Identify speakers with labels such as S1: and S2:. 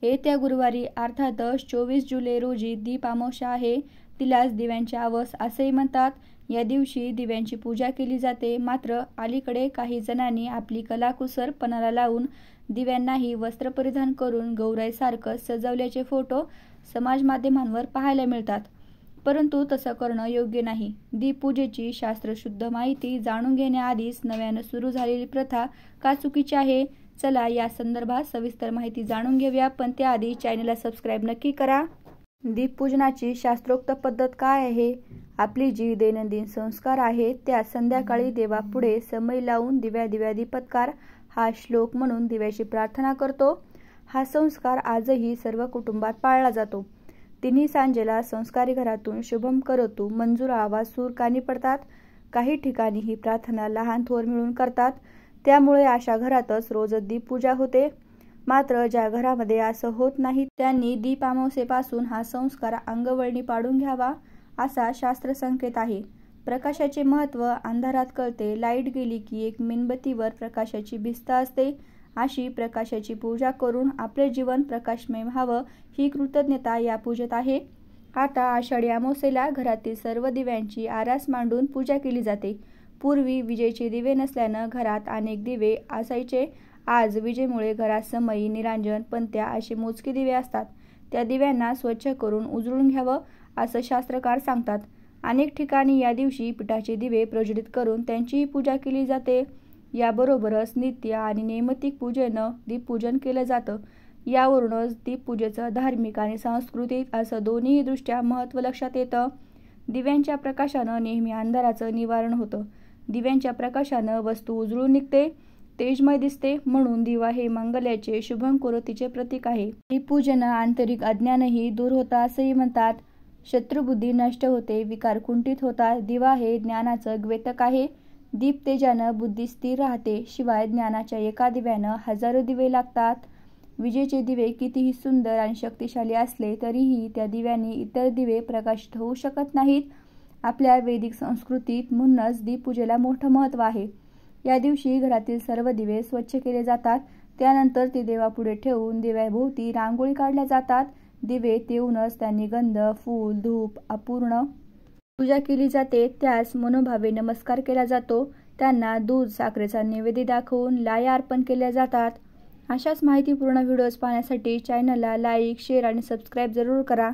S1: येत्या गुरुवारी अर्थातच 24 जुलै रोजी दीप अमावस्या आहे. तिलाच दिव्यांची आवस असेही म्हणतात. या दिवशी दिव्यांची पूजा केली जाते. मात्र अलीकडे काही जणांनी आपली कलाकुसर पणाला लावून दिव्यांनाही वस्त्र परिधान करून गौराईसारखं सजवल्याचे फोटो समाज माध्यमांवर पाहायला मिळतात. परंतु तसं करणं योग्य नाही. दीपपूजेची शास्त्रशुद्ध माहिती जाणून घेण्याआधीच नव्यानं सुरू झालेली प्रथा का चुकीची आहे? चला या संदर्भात सविस्तर माहिती जाणून घेऊया. पण त्याआधी चॅनलला सबस्क्राईब नक्की करा. दीपपूजनाची शास्त्रोक्त पद्धत काय आहे? आपली जी दैनंदिन संस्कार आहेत त्या संध्याकाळी देवापुढे समई लावून दिव्या दीपत्कार हा श्लोक म्हणून दिव्याची प्रार्थना करतो. हा संस्कार आजही सर्व कुटुंबात पाळला जातो. तिन्ही सांजेला संस्कारी घरातून शुभम करोतु मंजूर आवाज सूर कानी पडतात. काही ठिकाणी ही प्रार्थना लहान थोर मिळून करतात. त्यामुळे अशा घरातच रोजच दीपपूजा होते. मात्र ज्या घरामध्ये असं होत नाही त्यांनी दीप अमावस्येपासून हा संस्कार अंगवळणी पाडून घ्यावा असा शास्त्र संकेत आहे. प्रकाशाचे महत्त्व अंधारात कळते. लाईट गेली की एक मेणबत्तीवर प्रकाशाची भिस्त असते. अशी प्रकाशाची पूजा करून आपले जीवन प्रकाशमय व्हावं ही कृतज्ञता या पूजेत आहे. आता आषाढी अमावस्येला घरातील सर्व दिव्यांची आरास मांडून पूजा केली जाते. पूर्वी विजेचे दिवे नसल्यानं घरात अनेक दिवे असायचे. आज विजेमुळे घरात समई, निरांजन, पंत्या असे मोजके दिवे असतात. त्या दिव्यांना स्वच्छ करून उजळून घ्यावं असं शास्त्रकार सांगतात. अनेक ठिकाणी या दिवशी पिठाचे दिवे प्रज्वलित करून त्यांचीही पूजा केली जाते. याबरोबरच नित्य आणि नैमित्तिक पूजेनं दीपपूजन केलं जातं. यावरूनच दीपपूजेचं धार्मिक आणि सांस्कृतिक असं दोन्ही दृष्ट्या महत्त्व लक्षात येतं. दिव्यांच्या प्रकाशानं नेहमी अंधाराचं निवारण होतं. दिव्यांच्या प्रकाशानं वस्तू उजळून निघते, तेजमय दिसते. म्हणून दिवा हे मंगल्याचे, शुभम करोतीचे प्रतीक आहे. दीपपूजन आंतरिक अज्ञानही दूर होतं असंही म्हणतात. शत्रुबुद्धी नष्ट होते, विकार कुंठित होतात. दिवा हे ज्ञानाचं द्योतक आहे. दीप तेजानं बुद्धी स्थिर राहते. शिवाय ज्ञानाच्या एका दिव्यानं हजारो दिवे लागतात. विजेचे दिवे कितीही सुंदर आणि शक्तिशाली असले तरीही त्या दिव्यांनी इतर दिवे प्रकाशित होऊ शकत नाहीत. आपल्या वैदिक संस्कृतीत म्हणूनच दीपपूजेला मोठं महत्त्व आहे. या दिवशी घरातील सर्व दिवे स्वच्छ केले जातात. त्यानंतर ते देवापुढे ठेवून दिव्याभोवती रांगोळी काढल्या जातात. दिवे तेवूनच त्यांनी गंध, फूल, धूप अपूर्ण पूजा केली जाते. त्यास मनोभावे नमस्कार केला जातो. त्यांना दूध, साखरेचा नैवेद्य दाखवून लाया अर्पण केल्या जातात. अशाच माहितीपूर्ण व्हिडिओज पाहण्यासाठी चॅनलला लाईक, शेअर आणि सबस्क्राईब जरूर करा.